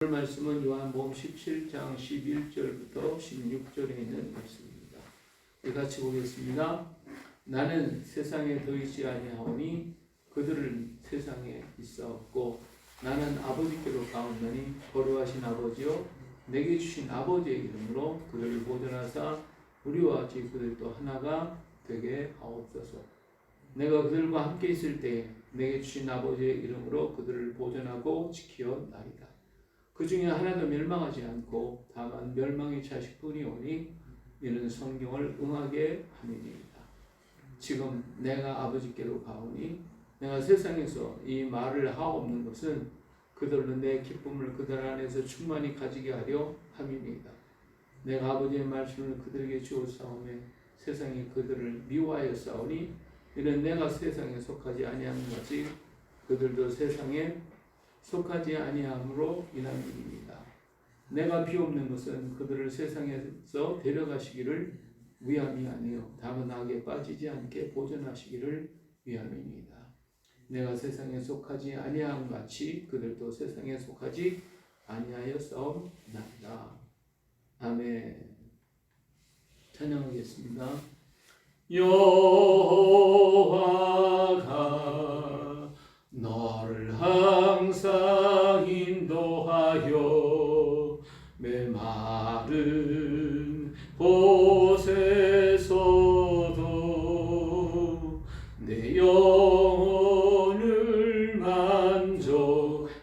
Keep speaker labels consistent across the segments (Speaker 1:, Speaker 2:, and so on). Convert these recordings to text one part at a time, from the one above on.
Speaker 1: 오늘 말씀은 요한복음 17장 11절부터 16절에 있는 말씀입니다. 같이 보겠습니다. 나는 세상에 더 있지 아니하오니 그들은 세상에 있사옵고 나는 아버지께로 가옵나니 거룩하신 아버지여 내게 주신 아버지의 이름으로 그들을 보존하사 우리와 같이 그들도 하나가 되게 하옵소서. 내가 그들과 함께 있을 때에 내게 주신 아버지의 이름으로 그들을 보존하고 지키었나이다. 그 중에 하나도 멸망하지 않고 다만 멸망의 자식뿐이 오니 이는 성경을 응하게 함이니이다. 지금 내가 아버지께로 가오니 내가 세상에서 이 말을 하옵는 것은 그들로 내 기쁨을 그들 안에서 충만히 가지게 하려 함이니이다. 내가 아버지의 말씀을 그들에게 주었사오매 세상이 그들을 미워하여 싸우니 이는 내가 세상에 속하지 아니하는 것이 그들도 세상에 속하지 아니함으로 인함입니다. 내가 비옵는 것은 그들을 세상에서 데려가시기를 위함이 아니요 다만 악에 빠지지 않게 보존하시기를 위함입니다. 내가 세상에 속하지 아니함 같이 그들도 세상에 속하지 아니하여 싸움나이다. 아멘. 찬양하겠습니다. 여호와가 너를 항상 인도하여 메마른 곳에서도 내 영혼을 만족하게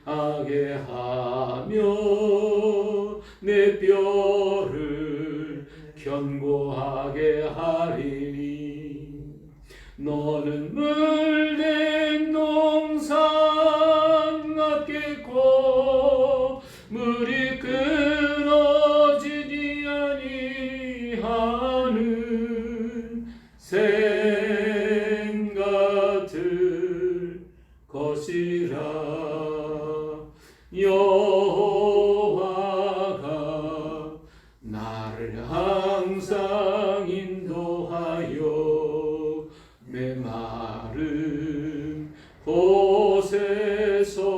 Speaker 1: 하며 내 뼈를 견고하게 하리니 너는 물된 동산 같겠고 물이 끊어지지 아니하는 샘 같을 것이라. 여호와가 나를 항상 인도하여 메마른 곳에서도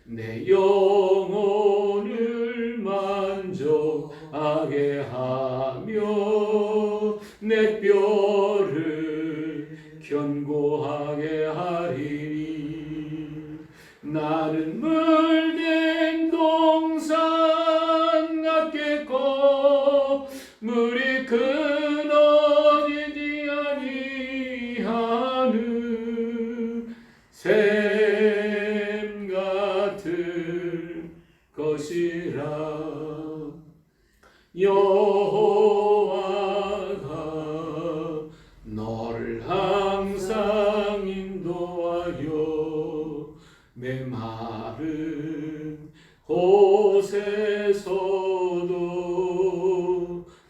Speaker 1: 내 영혼을 만족하게 하며 내 뼈를 견고하게 하리니 나는 물된 동산 같겠고 물이 끊어지지 아니하는 샘 같을 것이라. 여호와가 너를 항상 인도하여 메마른 곳에서도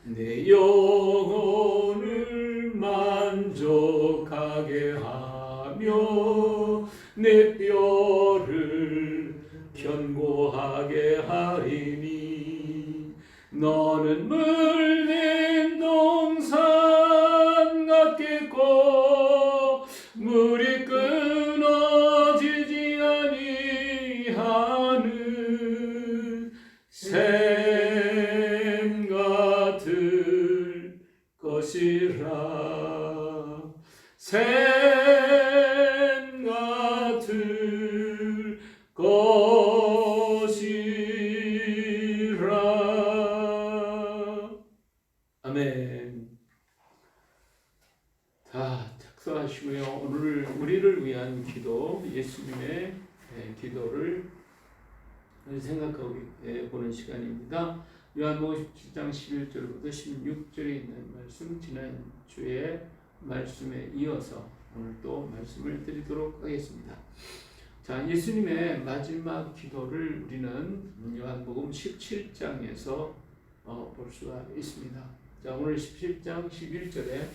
Speaker 1: 내 영혼을 만족하게 하며 내 뼈를 견고하게 하리니 너는 물된 동산 같겠고 물이 끊어지지 아니하는 샘 같을 것이라. 샘 같을 것이라. 아멘. 다 작성하시고요. 오늘 우리를 위한 기도, 예수님의 기도를 생각하고 보는 시간입니다. 요한복음 17장 11절부터 16절에 있는 말씀, 지난주에 말씀에 이어서 오늘 또 말씀을 드리도록 하겠습니다. 자, 예수님의 마지막 기도를 우리는 요한복음 17장에서 볼 수가 있습니다. 자, 오늘 17장 11절에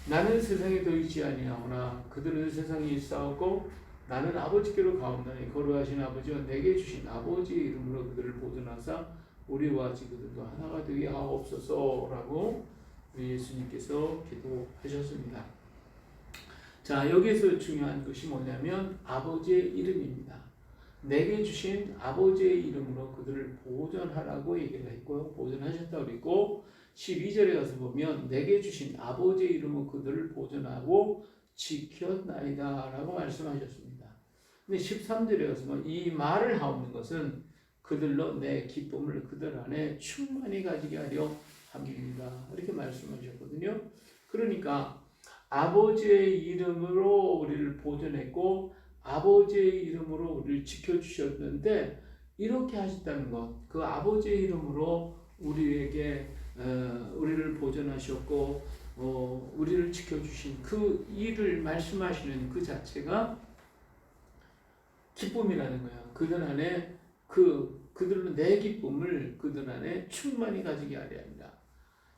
Speaker 1: 나는 세상에 더 있지 아니하오나 그들은 세상에 있사오고 나는 아버지께로 가옵나니 거룩하신 아버지와 내게 주신 아버지의 이름으로 그들을 보존하사 우리와 같이 그들도 하나가 되게 하옵소서라고 우리 예수님께서 기도하셨습니다. 자, 여기에서 중요한 것이 뭐냐면 아버지의 이름입니다. 내게 주신 아버지의 이름으로 그들을 보존하라고 얘기를 했고요. 보존하셨다고 그랬고 12절에 가서 보면 내게 주신 아버지의 이름으로 그들을 보존하고 지켰나이다 라고 말씀하셨습니다. 근데 13절에 가서 보면 이 말을 하옵는 것은 그들로 내 기쁨을 그들 안에 충만히 가지게 하려 함입니다. 이렇게 말씀하셨거든요. 그러니까 아버지의 이름으로 우리를 보존했고 아버지의 이름으로 우리를 지켜주셨는데 이렇게 하셨다는 것, 그 아버지의 이름으로 우리에게 우리를 보존하셨고 우리를 지켜주신 그 일을 말씀하시는 그 자체가 기쁨이라는 거예요. 그들 안에 그들로 내 기쁨을 그들 안에 충만히 가지게 하려 합니다.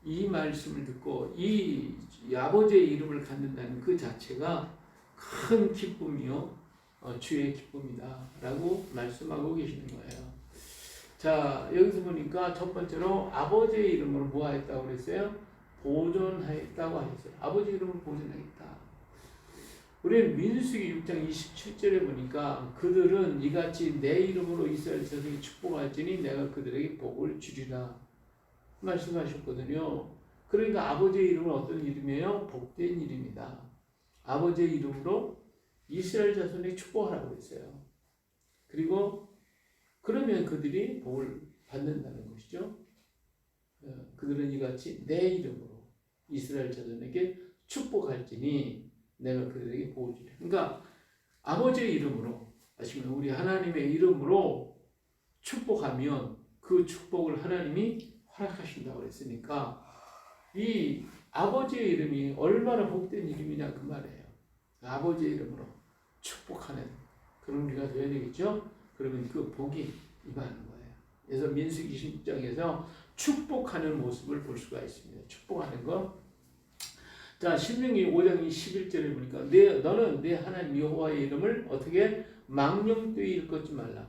Speaker 1: 이 말씀을 듣고 이 아버지의 이름을 갖는다는 그 자체가 큰 기쁨이요. 주의 기쁨이다 라고 말씀하고 계시는 거예요. 자, 여기서 보니까 첫 번째로 아버지의 이름으로 뭐 하였다고 그랬어요? 보존하였다고 하였어요. 아버지 이름으로 보존하겠다. 우리는 민수기 6장 27절에 보니까 그들은 이같이 내 이름으로 이스라엘 자손이 축복할지니 내가 그들에게 복을 주리라 말씀하셨거든요. 그러니까 아버지의 이름은 어떤 이름이에요? 복된 이름이다. 아버지의 이름으로 이스라엘 자손이 축복하라고 했어요. 그리고 그러면 그들이 복을 받는다는 것이죠. 그들은 이같이 내 이름으로 이스라엘 자손에게 축복할지니 내가 그들에게 복을 주리라. 그러니까 아버지의 이름으로 아시면 우리 하나님의 이름으로 축복하면 그 축복을 하나님이 허락하신다고 했으니까 이 아버지의 이름이 얼마나 복된 이름이냐 그 말이에요. 아버지의 이름으로 축복하는 그런 우리가 되어야 되겠죠. 그러면 그 복이 임하는 거예요. 그래서 민수기 16장에서 축복하는 모습을 볼 수가 있습니다. 축복하는 것. 자, 신명기 5장 11절에 보니까 너는 내 하나님 여호와의 이름을 어떻게 망령되이 일컫지 말라.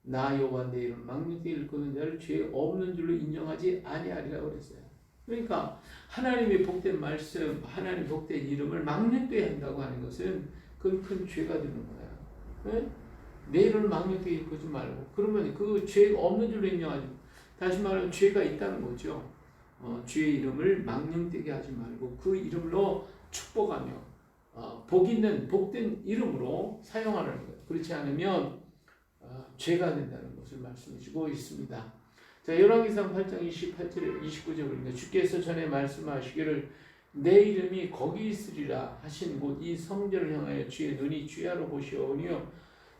Speaker 1: 나 여호와 내 이름 망령되이 일컫는 자를 죄 없는 줄로 인정하지 아니하리라고 그랬어요. 그러니까 하나님의 복된 말씀, 하나님의 복된 이름을 망령되이 한다고 하는 것은 그건 큰 죄가 되는 거예요. 네? 내 이름을 망령되이 일컫지 말고 그러면 그 죄가 없는 줄로 인정하지. 다시 말하면 죄가 있다는 거죠. 주의 이름을 망령되게 하지 말고 그 이름으로 축복하며 복 있는 복된 이름으로 사용하라는 거예요. 그렇지 않으면 죄가 된다는 것을 말씀해 주고 있습니다. 자, 열왕기상 8장 28절에 29절에 보니까 주께서 전에 말씀하시기를 내 이름이 거기 있으리라 하신 곳 이 성전을 향하여 주의 눈이 주야로 보시오니요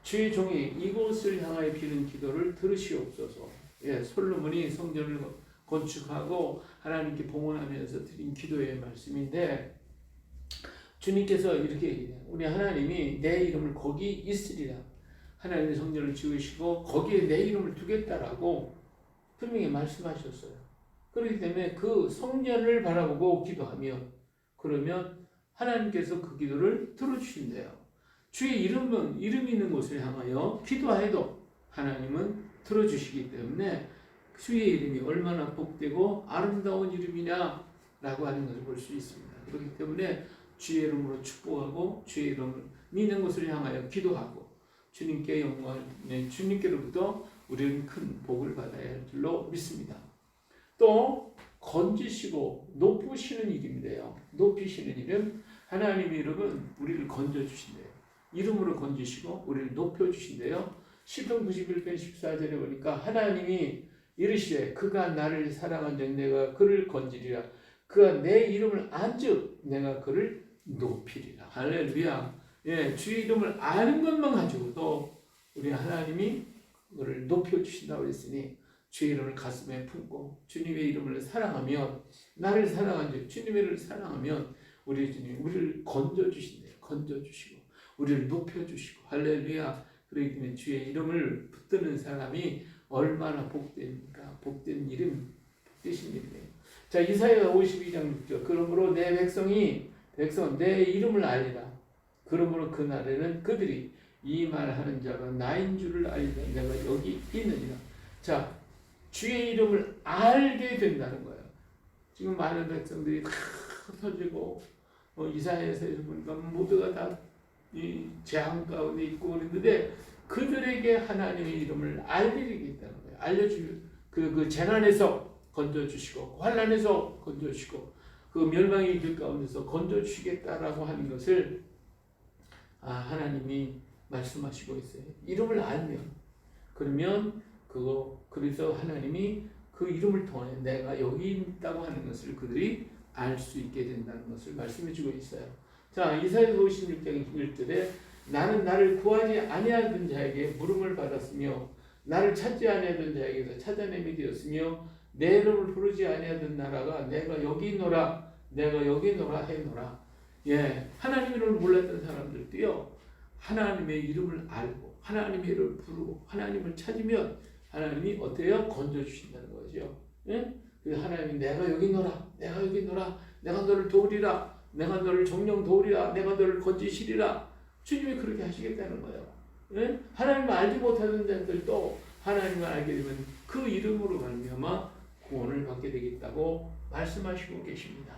Speaker 1: 주의 종이 이곳을 향하여 비는 기도를 들으시옵소서. 예, 솔로몬이 성전을 건축하고 하나님께 봉헌하면서 드린 기도의 말씀인데 주님께서 이렇게 얘기해요. 우리 하나님이 내 이름을 거기 있으리라. 하나님의 성전을 지으시고 거기에 내 이름을 두겠다라고 분명히 말씀하셨어요. 그렇기 때문에 그 성전을 바라보고 기도하면 그러면 하나님께서 그 기도를 들어주신대요. 주의 이름이 있는 곳을 향하여 기도해도 하나님은 들어주시기 때문에 주의 이름이 얼마나 복되고 아름다운 이름이냐라고 하는 것을 볼 수 있습니다. 그렇기 때문에 주의 이름으로 축복하고 주의 이름을 믿는 것을 향하여 기도하고 주님께 영광을 주님께로부터 우리는 큰 복을 받아야 할 줄로 믿습니다. 또 건지시고 높으시는 이름이래요. 높이시는 이름, 하나님의 이름은 우리를 건져주신대요. 이름으로 건지시고 우리를 높여주신대요. 시편 91편 14절에 보니까 하나님이 이르시되 그가 나를 사랑한 적 내가 그를 건지리라. 그가 내 이름을 안즉 내가 그를 높이리라. 할렐루야. 예, 주의 이름을 아는 것만 가지고도 우리 하나님이 그를 높여주신다고 했으니 주의 이름을 가슴에 품고 주님의 이름을 사랑하면 나를 사랑한 적 주님의 이름을 사랑하면 우리 주님 우리를 건져주신대요. 건져주시고 우리를 높여주시고 할렐루야. 그렇기 때문에 주의 이름을 붙드는 사람이 얼마나 복됩니까? 복된 이름, 복되신 이름이에요. 자, 이사야 52장 6절. 그러므로 내 백성 내 이름을 알리라. 그러므로 그날에는 그들이 이 말하는 자가 나인 줄을 알리라. 내가 여기 있느니라. 자, 주의 이름을 알게 된다는 거예요. 지금 많은 백성들이 다 흩어지고 이사야에서 보니까 모두가 다 이 재앙 가운데 있고 그랬는데 그들에게 하나님의 이름을 알리겠다는 거예요. 그 재난에서 건져주시고 환난에서 건져주시고 그 멸망의 길 가운데서 건져주시겠다라고 하는 것을 하나님이 말씀하시고 있어요. 이름을 알면 그러면 그래서 하나님이 그 이름을 통해 내가 여기 있다고 하는 것을 그들이 알 수 있게 된다는 것을 말씀해 주고 있어요. 자, 이사야서 56장 1절에 나는 나를 구하지 아니하던 자에게 물음을 받았으며 나를 찾지 아니하던 자에게서 찾아냄이 되었으며 내 이름을 부르지 아니하던 나라가 내가 여기 있노라 해노라. 예, 하나님 이름을 몰랐던 사람들도요 하나님의 이름을 알고 하나님의 이름을 부르고 하나님을 찾으면 하나님이 어때요? 건져주신다는 거죠. 예? 그래서 하나님이 내가 여기 있노라 내가 너를 도우리라 내가 너를 정령 도우리라 내가 너를 건지시리라. 주님이 그렇게 하시겠다는 거예요. 예? 하나님을 알지 못하는 자들도 하나님을 알게 되면 그 이름으로 말미암아 구원을 받게 되겠다고 말씀하시고 계십니다.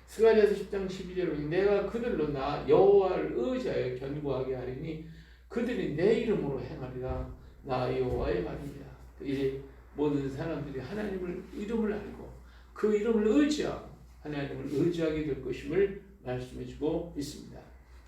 Speaker 1: 스가랴서 10장 12절에 내가 그들로 나 여호와를 의지하여 견고하게 하리니 그들이 내 이름으로 행하리라. 나 여호와의 말입니다. 이제 모든 사람들이 하나님을 이름을 알고 그 이름을 의지하고 하나님을 의지하게 될 것임을 말씀해주고 있습니다.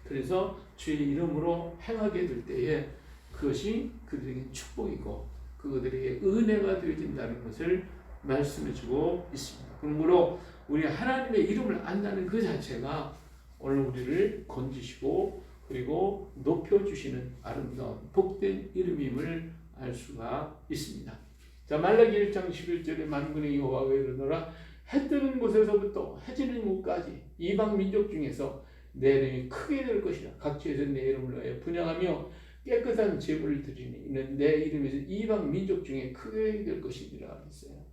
Speaker 1: 그래서 주의 이름으로 행하게 될 때에 그것이 그들에게 축복이고 그들에게 은혜가 되어진다는 것을 말씀해주고 있습니다. 그러므로 우리 하나님의 이름을 안다는 그 자체가 오늘 우리를 건지시고 그리고 높여주시는 아름다운 복된 이름임을 알 수가 있습니다. 자, 말라기 1장 11절에 만군의 여호와가 이르노라 해 뜨는 곳에서부터 해 지는 곳까지 이방 민족 중에서 내 이름이 크게 될 것이라. 각지에서 내 이름을 위하여 분향하며 깨끗한 제물을 드리니 이는 내 이름에서 이방 민족 중에 크게 될 것이니라 했어요.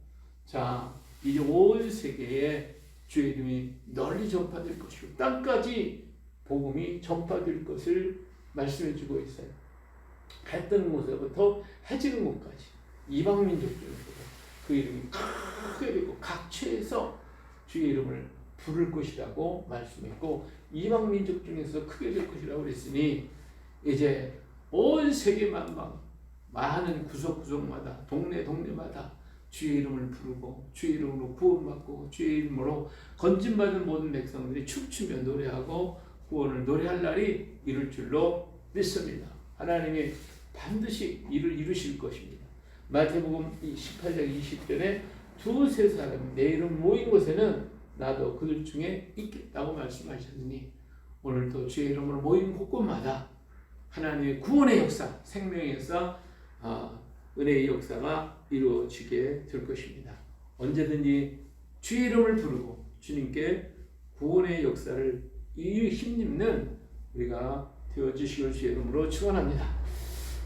Speaker 1: 자, 이제 온 세계에 주의 이름이 널리 전파될 것이고 땅까지 복음이 전파될 것을 말씀해주고 있어요. 해 뜨는 곳에서부터 해 지는 곳까지 이방 민족 중에서도 그 이름이 크게 되고 각처에서 주의 이름을 부를 것이라고 말씀했고 이방 민족 중에서 크게 될 것이라고 그랬으니 이제 온 세계 만방 많은 구석구석마다 동네마다 주의 이름을 부르고 주의 이름으로 구원받고 주의 이름으로 건진받은 모든 백성들이 춤추며 노래하고 구원을 노래할 날이 이룰 줄로 믿습니다. 하나님이 반드시 이를 이루실 것입니다. 마태복음 18장 20절에 두세 사람이 내 이름 모인 곳에는 나도 그들 중에 있겠다고 말씀하셨으니 오늘도 주의 이름으로 모인 곳곳마다 하나님의 구원의 역사, 생명의 역사, 은혜의 역사가 이루어지게 될 것입니다. 언제든지 주의 이름을 부르고 주님께 구원의 역사를 힘입는 우리가 되어주시길 주의 이름으로 축원합니다.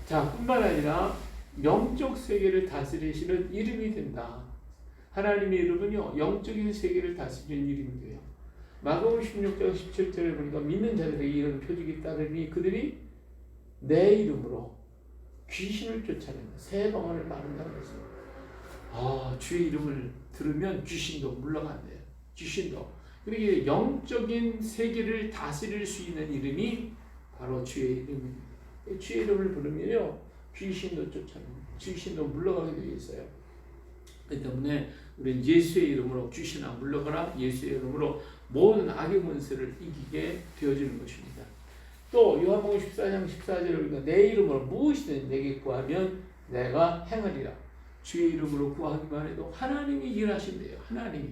Speaker 1: 자, 뿐만 아니라 영적 세계를 다스리시는 이름이 된다. 하나님의 이름은요 영적인 세계를 다스리는 이름이 돼요. 마가복음 16장 17절에 보니까 믿는 자들에게 이런 표적이 따르니 그들이 내 이름으로 귀신을 쫓아낸다. 새 방언을 말한다고 했습니다. 주의 이름을 들으면 귀신도 물러간대요. 귀신도. 그러기에 영적인 세계를 다스릴 수 있는 이름이 바로 주의 이름입니다. 주의 이름을 부르면요 귀신도 쫓아냅니다. 귀신도 물러가게 되어 있어요. 그렇기 때문에 우리는 예수의 이름으로 귀신아 물러가라. 예수의 이름으로 모든 악의 권세를 이기게 되어지는 것입니다. 또 요한복음 14장 14절에 우리가 내 이름으로 무엇이든 내게 구하면 내가 행하리라. 주의 이름으로 구하기만 해도 하나님이 일하신대요. 하나님이.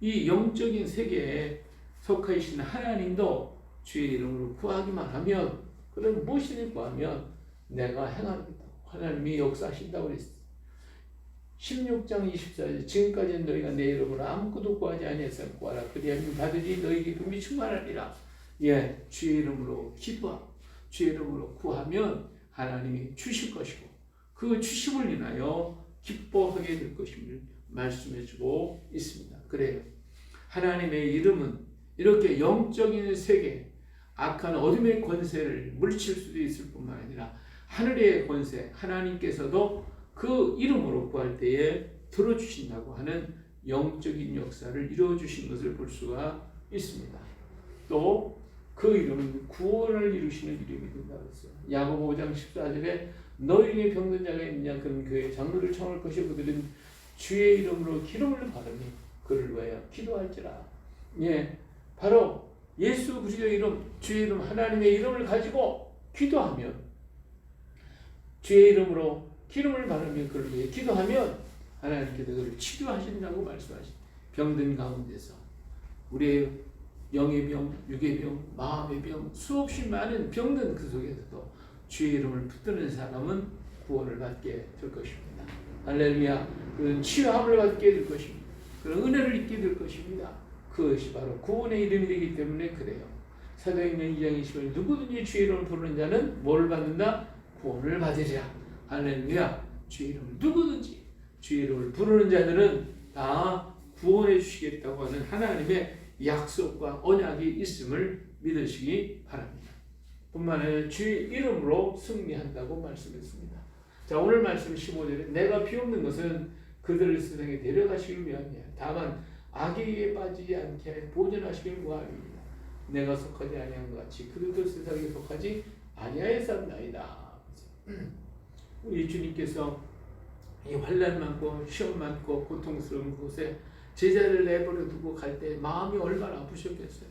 Speaker 1: 이 영적인 세계에 속해 계신 하나님도 주의 이름으로 구하기만 하면 그럼 무엇이든 구하면 내가 행하겠다. 하나님이 역사하신다고 그랬어요. 16장 24절 지금까지는 너희가 내 이름으로 아무것도 구하지 아니하였으나 구하라. 그리하면 받으리 너희에게 금이 충만하리라. 예, 주의 이름으로 기도하고 주의 이름으로 구하면 하나님이 주실 것이고 그 주심을 인하여 기뻐하게 될 것임을 말씀해주고 있습니다. 그래요. 하나님의 이름은 이렇게 영적인 세계, 악한 어둠의 권세를 물리칠 수도 있을 뿐만 아니라 하늘의 권세, 하나님께서도 그 이름으로 구할 때에 들어주신다고 하는 영적인 역사를 이루어주신 것을 볼 수가 있습니다. 또 그 이름은 구원을 이루시는 이름이 된다고 했어요. 야고보 5장 14절에 너희 중에 병든 자가 있느냐 그는 교회에 장로를 청할 것이요 그들은 주의 이름으로 기름을 바르니 그를 위하여 기도할지라. 예, 바로 예수 그리스도의 이름, 주의 이름, 하나님의 이름을 가지고 기도하면, 주의 이름으로 기름을 바르며 그를 위해 기도하면 하나님께서 그를 치료하신다고 말씀하십니다. 병든 가운데서 우리의 영의 병, 육의 병, 마음의 병, 수없이 많은 병든 그 속에서도 주의 이름을 붙드는 사람은 구원을 받게 될 것입니다. 할렐루야. 그런 치유함을 받게 될 것입니다. 그런 은혜를 입게 될 것입니다. 그것이 바로 구원의 이름이 되기 때문에 그래요. 사도행전 2장 20절 누구든지 주의 이름을 부르는 자는 뭘 받는다? 구원을 받으리라. 할렐루야. 주의 이름을 누구든지 주의 이름을 부르는 자들은 다 구원해 주시겠다고 하는 하나님의 약속과 언약이 있음을 믿으시기 바랍니다. 뿐만 아니라 주의 이름으로 승리한다고 말씀했습니다. 자, 오늘 말씀 15절에 내가 비옵는 것은 그들을 세상에 데려가시길 위함이야. 다만 악에게 빠지지 않게 보존하시길 구함입니다. 내가 속하지 아니한 것 같이 그들도 세상에 속하지 아니하였사옵나이다. 우리 주님께서 이 환난 많고 시험 많고 고통스러운 곳에 제자를 내버려 두고 갈 때 마음이 얼마나 아프셨겠어요.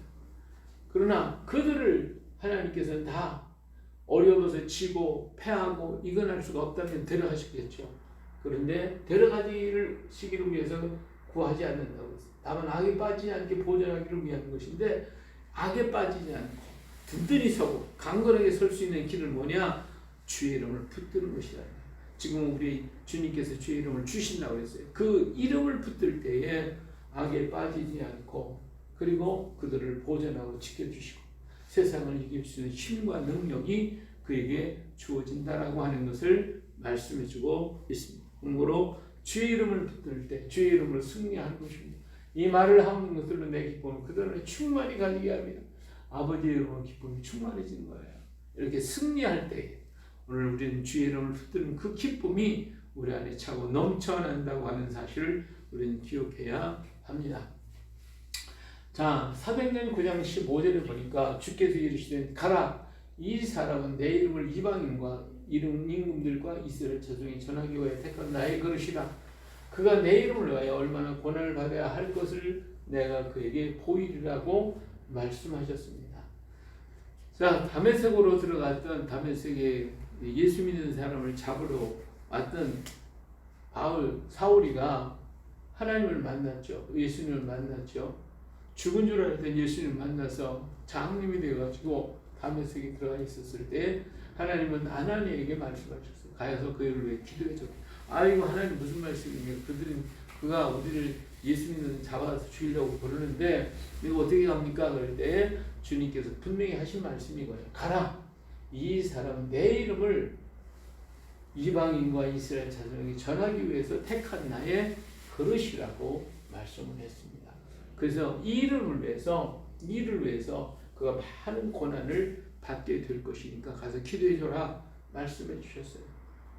Speaker 1: 그러나 그들을 하나님께서는 다 어려워서 지고 패하고 이겨낼 수가 없다면 데려가시겠죠. 그런데 데려가시기를 위해서 구하지 않는다고 했어요. 다만 악에 빠지지 않게 보존하기를 위한 것인데 악에 빠지지 않고 든든히 서고 강건하게 설 수 있는 길은 뭐냐? 주의 이름을 붙드는 것이다. 지금 우리 주님께서 주의 이름을 주신다고 했어요. 그 이름을 붙들 때에 악에 빠지지 않고 그리고 그들을 보존하고 지켜주시고 세상을 이길 수 있는 힘과 능력이 그에게 주어진다라고 하는 것을 말씀해주고 있습니다. 그러므로 주의 이름을 붙들 때 주의 이름으로 승리하는 것입니다. 이 말을 하는 것들로 내 기쁨은 그들을 충만히 가지게 합니다. 아버지의 이름으로 기쁨이 충만해지는 거예요. 이렇게 승리할 때 오늘 우리는 주의 이름을 붙드는 그 기쁨이 우리 안에 차고 넘쳐난다고 하는 사실을 우리는 기억해야 합니다. 자, 사도행전 9장 15절에 보니까 주께서 이르시되 가라 이 사람은 내 이름을 이방인과 임금들과 이스라엘 자손이 전하기 위하여 택한 나의 그릇이라. 그가 내 이름을 위하여 얼마나 고난을 받아야 할 것을 내가 그에게 보이리라고 말씀하셨습니다. 자, 다메섹으로 들어갔던 다메섹에 예수 믿는 사람을 잡으러 왔던 사울이가 하나님을 만났죠. 예수님을 만났죠. 죽은 줄 알았던 예수님을 만나서 장님이 되어가지고 다메섹에 들어가 있었을 때 하나님은 아나니에게 말씀하셨어요. 가서 그를 위해 기도해줘. 아이고 하나님 무슨 말씀이에요? 그가 우리를 예수 믿는 잡아서 죽이려고 그러는데 내가 어떻게 합니까? 그럴 때 주님께서 분명히 하신 말씀이거든요. 가라. 이 사람 내 이름을 이방인과 이스라엘 자손에게 전하기 위해서 택한 나의 그릇이라고 말씀을 했습니다. 그래서 이 일을 위해서 그가 많은 고난을 받게 될 것이니까 가서 기도해줘라 말씀해 주셨어요.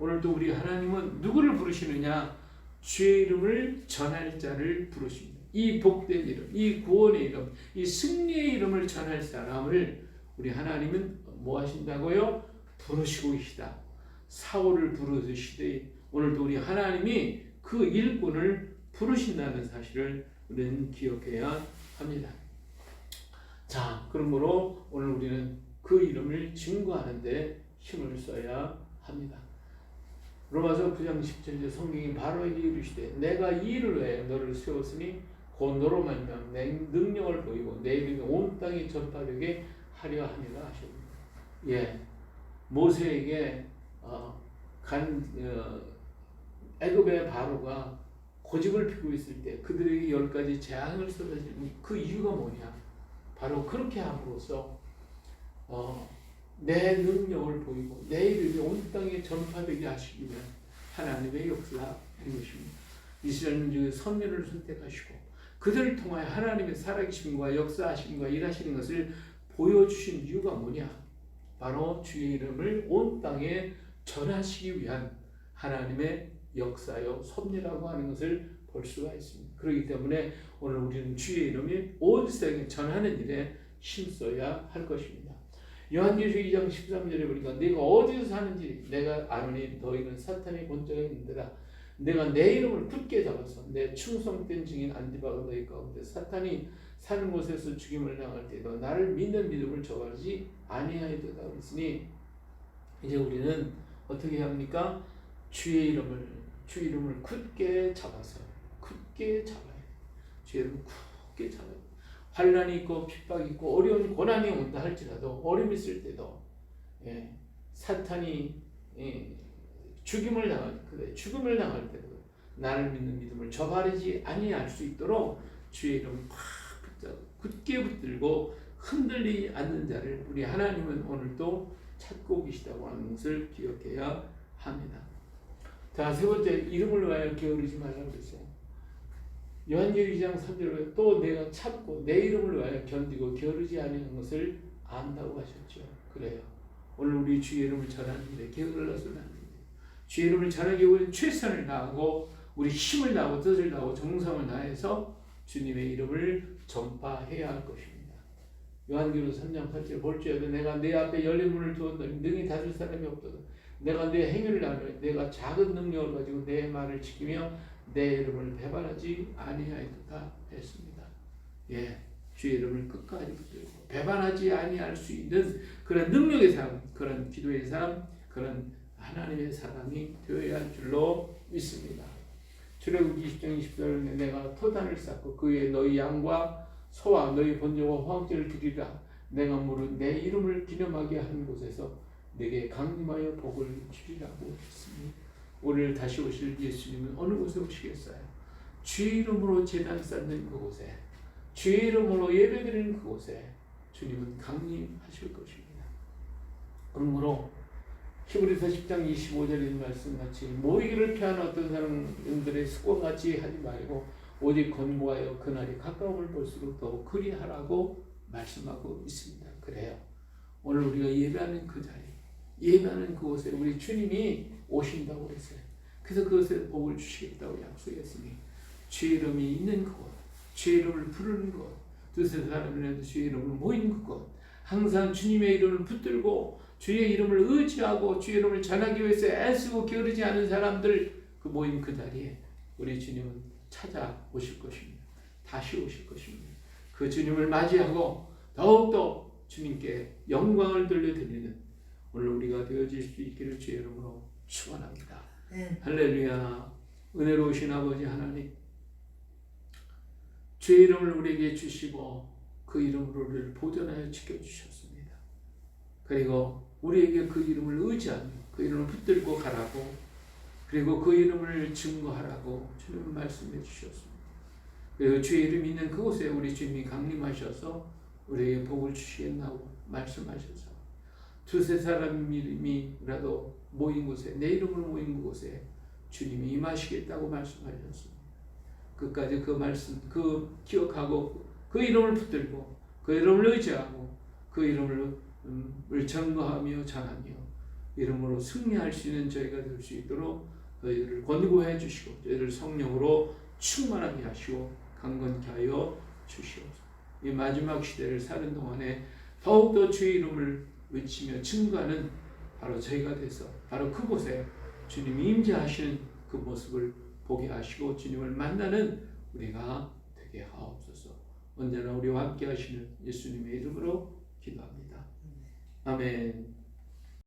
Speaker 1: 오늘도 우리 하나님은 누구를 부르시느냐? 주의 이름을 전할 자를 부르십니다. 이 복된 이름, 이 구원의 이름, 이 승리의 이름을 전할 사람을 우리 하나님은 뭐 하신다고요? 부르시고 계시다. 사울을 부르시되 오늘도 우리 하나님이 그 일꾼을 부르신다는 사실을 우리는 기억해야 합니다. 자, 그러므로 오늘 우리는 그 이름을 증거하는 데 힘을 써야 합니다. 로마서 9장 17절 성경이 바로 이르시되 내가 이 일을 위해 너를 세웠으니 곧 너로 말미암아 내 능력을 보이고 내 이름이 온 땅에 전파되게 하려 함이라 하십니다. 예, 모세에게 애굽의 바로가 고집을 피우고 있을 때 그들에게 10가지 재앙을 쏟아지는 그 이유가 뭐냐? 바로 그렇게 함으로써 내 능력을 보이고 내 이름이 온 땅에 전파되게 하시기 위한 하나님의 역사인 것입니다. 이스라엘 민족의 선민을 선택하시고 그들을 통하여 하나님의 살아계심과 역사하심과 일하시는 것을 보여주신 이유가 뭐냐? 바로 주의 이름을 온 땅에 전하시기 위한 하나님의 역사요 섭리라고 하는 것을 볼 수가 있습니다. 그렇기 때문에 오늘 우리는 주의 이름이 온 세상에 전하는 일에 심써야 할 것입니다. 요한계시록 2장 13절에 보니까 내가 어디서 사는지 내가 아노니 너희는 사탄의 본적에 있는데라. 내가 내 이름을 굳게 잡아서 내 충성된 증인 안디바가 너희 가운데 사탄이 사는 곳에서 죽임을 당할 때도 나를 믿는 믿음을 저버리지 아니하였도다. 그랬으니 이제 우리는 어떻게 해야 합니까? 주의 이름을 굳게 잡아서 굳게 잡아야 돼. 주의 이름을 굳게 잡아야 돼. 환난이 있고 핍박이 있고 어려운 고난이 온다 할지라도 어려움이 있을 때도 사탄이 죽임을 당할 때도 나를 믿는 믿음을 저버리지 아니할 수 있도록 주의 이름을 굳게 붙들고 흔들리지 않는 자를 우리 하나님은 오늘도 찾고 계시다고 하는 것을 기억해야 합니다. 자, 세 번째, 이름을 위하여 게으르지 말라고 그랬어요. 요한계시록 2장 3절에 또 내가 참고 내 이름을 위하여 견디고 게으르지 아니하는 것을 안다고 하셨죠. 그래요. 오늘 우리 주의 이름을 전하는데 게을러서는 안 됩니다. 주의 이름을 전하기 위해 최선을 다하고 우리 힘을 다하고 뜻을 다하고 정성을 다해서 주님의 이름을 전파해야 할 것입니다. 요한계시록 3장 8절에 볼지어도 내가 내 앞에 열린 문을 두었더니 능히 닫을 사람이 없도다. 내가 내 행위를 알며 내가 작은 능력을 가지고 내 말을 지키며 내 이름을 배반하지 아니하였다 했습니다. 주의 이름을 끝까지 붙들고 배반하지 아니할 수 있는 그런 능력의 사람, 그런 기도의 사람, 그런 하나님의 사람이 되어야 할 줄로 믿습니다. 출애굽기 20장 20절에 내가 토단을 쌓고 그에 너희 양과 소와 너희 본적과 화목제를 드리라. 내가 무릇 내 이름을 기념하게 한 곳에서 내게 강림하여 복을 주리라고 했습니다. 오늘 다시 오실 예수님은 어느 곳에 오시겠어요? 주의 이름으로 제단 쌓는 그곳에, 주의 이름으로 예배드리는 그곳에 주님은 강림하실 것입니다. 그러므로 히브리서 10장 25절의 말씀같이 모이기를 피하는 어떤 사람들의 습관같이 하지 말고 오직 권고하여 그날이 가까움을 볼수록 더욱 그리하라고 말씀하고 있습니다. 그래요. 오늘 우리가 예배하는 그 자리, 예배하는 그곳에 우리 주님이 오신다고 했어요. 그래서 그것에 복을 주시겠다고 약속했으니 주의 이름이 있는 그곳, 주의 이름을 부르는 곳, 두세 사람이라도 주의 이름을 모이는 그곳, 항상 주님의 이름을 붙들고 주의 이름을 의지하고 주의 이름을 전하기 위해서 애쓰고 게으르지 않은 사람들 그 모인 그 자리에 우리 주님은 찾아오실 것입니다. 다시 오실 것입니다. 그 주님을 맞이하고 더욱더 주님께 영광을 돌려드리는 오늘 우리가 되어질 수 있기를 주의 이름으로 축원합니다. 할렐루야. 은혜로우신 아버지 하나님, 주의 이름을 우리에게 주시고 그 이름으로 우리를 보존하여 지켜주셨습니다. 그리고 우리에게 그 이름을 의지하며 그 이름을 붙들고 가라고, 그리고 그 이름을 증거하라고 주님은 말씀해 주셨습니다. 그리고 주의 이름이 있는 그곳에 우리 주님이 강림하셔서 우리에게 복을 주시겠다고 말씀하셔서 두세 사람이라도 모인 곳에, 내 이름으로 모인 그곳에 주님이 임하시겠다고 말씀하셨습니다. 끝까지 그 말씀, 그 기억하고 그 이름을 붙들고 그 이름을 의지하고 그 이름을 증거하며 전하며 이름으로 승리할 수 있는 저희가 될 수 있도록 저희를 권고해 주시고 저희를 성령으로 충만하게 하시고 강건케 하여 주시옵소서. 이 마지막 시대를 사는 동안에 더욱더 주의 이름을 외치며 증거하는 바로 저희가 돼서 바로 그곳에 주님이 임재하시는 그 모습을 보게 하시고 주님을 만나는 우리가 되게 하옵소서. 언제나 우리와 함께 하시는 예수님의 이름으로 기도합니다. 아멘.